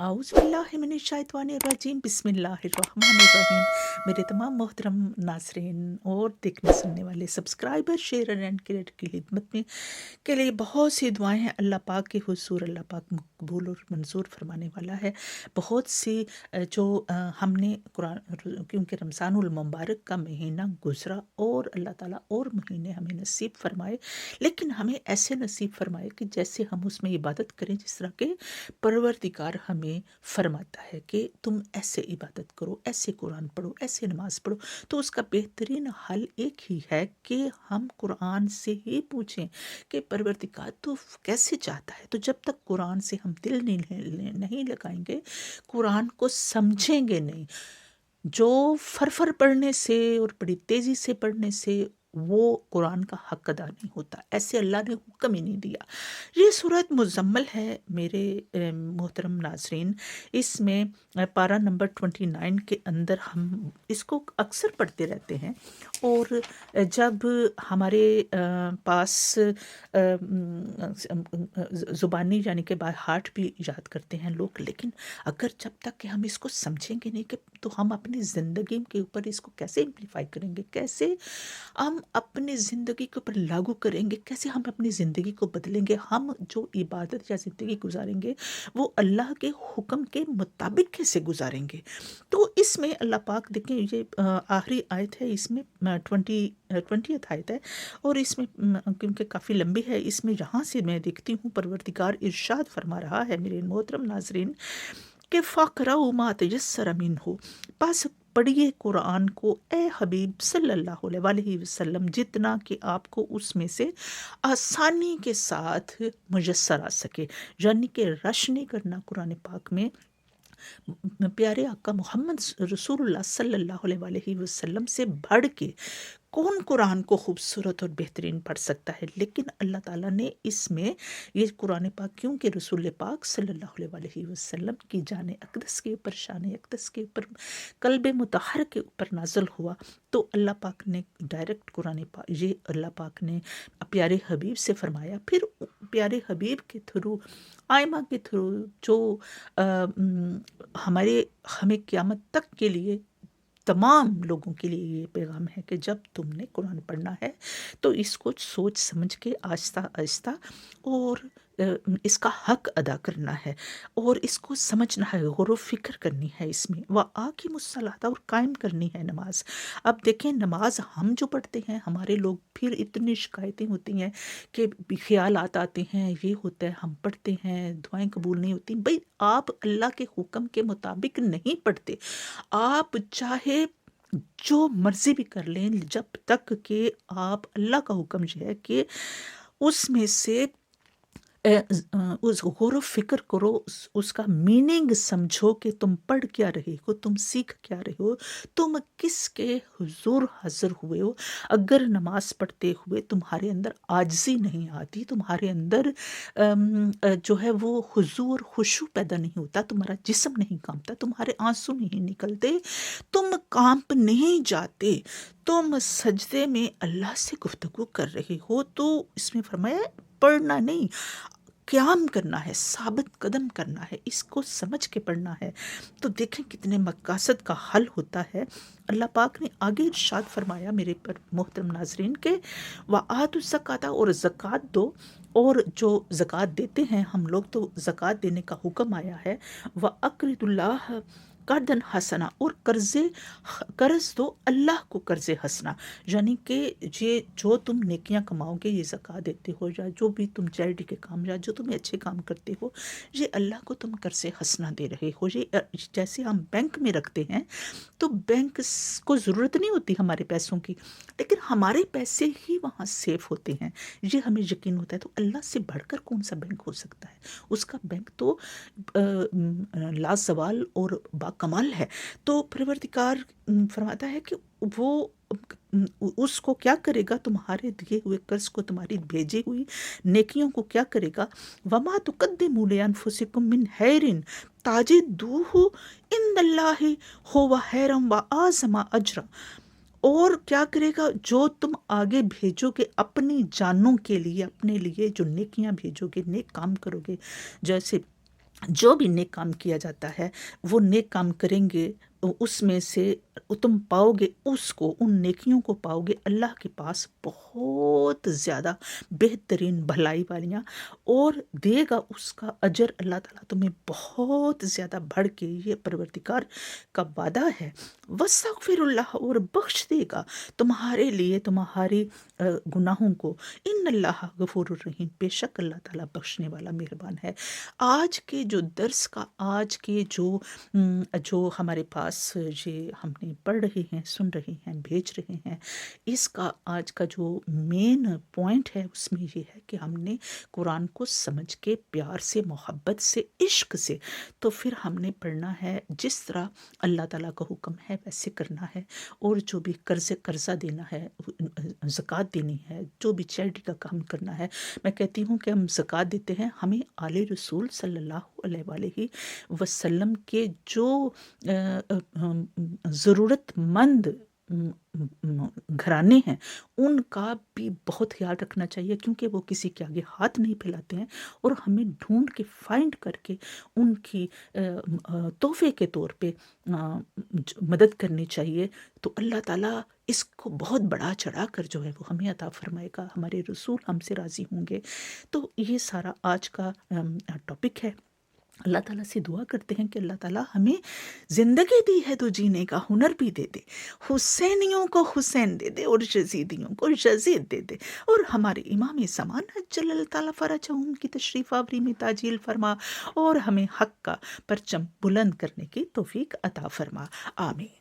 आउज़ बिल्लाहि मिनश्शैतानिर्रजीम बिस्मिल्लाहिर्रहमानिर्रहीम। मेरे तमाम मोहतरम नाज़रीन और देखने सुनने वाले सब्सक्राइबर, शेयर एंड क्रिएटर की खिदमत में के लिए बहुत सी दुआएं हैं। अल्लाह पाक के हुज़ूर अल्लाह पाक मकबूल और मंजूर फरमाने वाला है। बहुत सी हमने कुरान, क्योंकि रमज़ानुल मुबारक का महीना गुज़रा और अल्लाह ताला और महीने हमें नसीब फरमाए, लेकिन हमें ऐसे नसीब फरमाए कि जैसे हम उसमें इबादत करें जिस तरह के परवरदिगार हमें फरमाता है कि तुम ऐसे इबादत करो, ऐसे कुरान पढ़ो, ऐसे नमाज पढ़ो। तो उसका बेहतरीन हल एक ही है कि हम कुरान से ही पूछें कि परवरदिगार तो कैसे चाहता है। तो जब तक कुरान से हम दिल नहीं लगाएंगे, कुरान को समझेंगे नहीं, जो फर पढ़ने से और बड़ी तेज़ी से पढ़ने से वो कुरान का हक अदा नहीं होता। ऐसे अल्लाह ने हुक्म ही नहीं दिया। ये सूरत मुज़म्मल है मेरे मोहतरम नाज़रीन। इसमें पारा नंबर 29 के अंदर हम इसको अक्सर पढ़ते रहते हैं, और जब हमारे पास ज़ुबानी यानी कि बाय हार्ट भी याद करते हैं लोग, लेकिन अगर जब तक कि हम इसको समझेंगे नहीं कि तो हम अपनी ज़िंदगी के ऊपर इसको कैसे इम्प्लीफाई करेंगे, कैसे हम अपनी ज़िंदगी के ऊपर लागू करेंगे, कैसे हम अपनी ज़िंदगी को बदलेंगे। हम जो इबादत या ज़िंदगी गुजारेंगे वो अल्लाह के हुक्म के मुताबिक कैसे गुजारेंगे। तो इसमें अल्लाह पाक देखें, ये आखिरी आयत है, इसमें 20th आयत है, और इसमें क्योंकि काफ़ी लंबी है, इसमें यहाँ से मैं देखती हूँ परवरदिगार इरशाद फरमा रहा है मेरे मोहतरम नाजरीन कि फ़क़रऊ मा तयस्सर मिन्हु, बस पढ़िए कुरान को ए हबीब सल्लल्लाहु अलैहि वसल्लम, जितना कि आपको उसमें से आसानी के साथ मुयस्सर आ सके। यानी कि रश नहीं करना कुरान पाक में। प्यारे आका मोहम्मद रसूलुल्लाह सल्लल्लाहु अलैहि वसल्लम से बढ़ के कौन कुरान को खूबसूरत और बेहतरीन पढ़ सकता है। लेकिन अल्लाह ताला ने इसमें ये कुरान पाक, क्योंकि रसूल पाक सल्लल्लाहु अलैहि वसल्लम की जान अक़दस के ऊपर, शान अक़दस के ऊपर, कल्ब मुतहर के ऊपर नाज़िल हुआ, तो अल्लाह पाक ने डायरेक्ट कुरान पाक ये अल्लाह पाक ने प्यारे हबीब से फरमाया। फिर प्यारे हबीब के थ्रू, आयमा के थ्रू, जो हमें क़यामत तक के लिए, तमाम लोगों के लिए ये पैगाम है कि जब तुमने कुरान पढ़ना है तो इसको सोच समझ के आहिस्ता आहिस्ता और इसका हक अदा करना है, और इसको समझना है, गौर व फिक्र करनी है, इसमें व आक़िमुस्सलाता, और कायम करनी है नमाज। अब देखें, नमाज हम जो पढ़ते हैं, हमारे लोग फिर इतनी शिकायतें होती हैं कि ख्यालात आते हैं, ये होता है, हम पढ़ते हैं, दुआएं कबूल नहीं होती। भाई, आप अल्लाह के हुक्म के मुताबिक नहीं पढ़ते, आप चाहे जो मर्जी भी कर लें, जब तक कि आप अल्लाह का हुक्म जो है कि उसमें से उस गौर व फिक्र करो, उसका मीनिंग समझो कि तुम पढ़ क्या रहे हो, तुम सीख क्या रहे हो, तुम किसके हुजूर हाजिर हुए हो। अगर नमाज पढ़ते हुए तुम्हारे अंदर आजिज़ी नहीं आती, तुम्हारे अंदर जो है वो हुजूर खुशू पैदा नहीं होता, तुम्हारा जिस्म नहीं कांपता, तुम्हारे आंसू नहीं निकलते, तुम कांप नहीं जाते, तुम सजदे में अल्लाह से गुफ्तगू कर रहे हो, तो इसमें फरमाया पढ़ना नहीं, क़याम करना है, साबित कदम करना है, इसको समझ के पढ़ना है। तो देखें कितने मकासद का हल होता है। अल्लाह पाक ने आगे इरशाद फरमाया मेरे पर मोहतरम नाजरीन के व आतु ज़काता, और ज़कात दो, और जो ज़कात देते हैं हम लोग, तो ज़कात देने का हुक्म आया है। व अक़रिदुल्लाह कर्दन हसना, और कर्ज़ दो अल्लाह को कर्ज़ हसना, यानी कि ये जो तुम नेकियां कमाओगे, ये ज़कात देते हो, या जो भी तुम चैरिटी के काम, या जो तुम अच्छे काम करते हो, ये अल्लाह को तुम कर्ज़ हसना दे रहे हो। ये जैसे हम बैंक में रखते हैं, तो बैंक को ज़रूरत नहीं होती हमारे पैसों की, लेकिन हमारे पैसे ही वहाँ सेफ होते हैं, ये हमें यकीन होता है। तो अल्लाह से बढ़कर कौन सा बैंक हो सकता है। उसका बैंक तो लाजवाल और बाकमाल है। तो परवरदिगार फरमाता है कि वो उसको क्या करेगा, तुम्हारे दिए हुए कर्ज को, तुम्हारी भेजी हुई नेकियों को क्या करेगा। वमा तुकद्दिमू लिअन्फुसिकुम मिन खैरिन ताजिदूहु इंदल्लाहि हुवा खैरम व आज़मा अजरा, और क्या करेगा, जो तुम आगे भेजोगे अपनी जानों के लिए, अपने लिए जो नेकियां भेजोगे, नेक काम करोगे, जैसे جو بھی نیک کام کیا جاتا ہے وہ نیک کام کریں گے، اس میں سے تم پاؤ گے، اس کو، ان نیکیوں کو پاؤ گے اللہ کے پاس بہت زیادہ بہترین بھلائی والیاں، اور دے گا اس کا اجر اللہ تعالیٰ تمہیں بہت زیادہ بڑھ کے۔ یہ پروردگار کا وعدہ ہے، وَاسْتَغْفِرُ اللَّهَ، اور بخش دے گا تمہارے لیے تمہاری گناہوں کو۔ ان اللہ غفور الرحیم، بے شک اللہ تعالیٰ بخشنے والا مہربان ہے۔ آج کے جو درس کا، آج کے جو ہمارے پاس یہ ہم نے پڑھ رہے ہیں، سن رہے ہیں، بھیج رہے ہیں، اس کا آج کا جو مین پوائنٹ ہے اس میں یہ ہے کہ ہم نے قرآن کو سمجھ کے پیار سے، محبت سے، عشق سے، تو پھر ہم نے پڑھنا ہے جس طرح اللہ تعالیٰ کا حکم ہے ویسے کرنا ہے، اور جو بھی قرضہ دینا ہے، زکوٰۃ دینی ہے، جو بھی چیریٹی کا کام کرنا ہے۔ میں کہتی ہوں کہ ہم زکوٰۃ دیتے ہیں، ہمیں آل رسول صلی اللہ علیہ وآلہ وسلم کے جو ضرورت مند گھرانے ہیں ان کا بھی بہت خیال رکھنا چاہیے، کیونکہ وہ کسی کے آگے ہاتھ نہیں پھیلاتے ہیں، اور ہمیں ڈھونڈ کے فائنڈ کر کے ان کی تحفے کے طور پہ مدد کرنی چاہیے۔ تو اللہ تعالیٰ اس کو بہت بڑا چڑھا کر جو ہے وہ ہمیں عطا فرمائے گا، ہمارے رسول ہم سے راضی ہوں گے۔ تو یہ سارا آج کا ٹاپک ہے۔ اللہ تعالیٰ سے دعا کرتے ہیں کہ اللہ تعالیٰ ہمیں زندگی دی ہے تو جینے کا ہنر بھی دے دے، حسینیوں کو حسین دے دے اور یزیدیوں کو یزید دے دے، اور ہمارے امام زمان عجل اللہ تعالیٰ فرجہم کی تشریف آوری میں تعجیل فرما، اور ہمیں حق کا پرچم بلند کرنے کی توفیق عطا فرما، آمین۔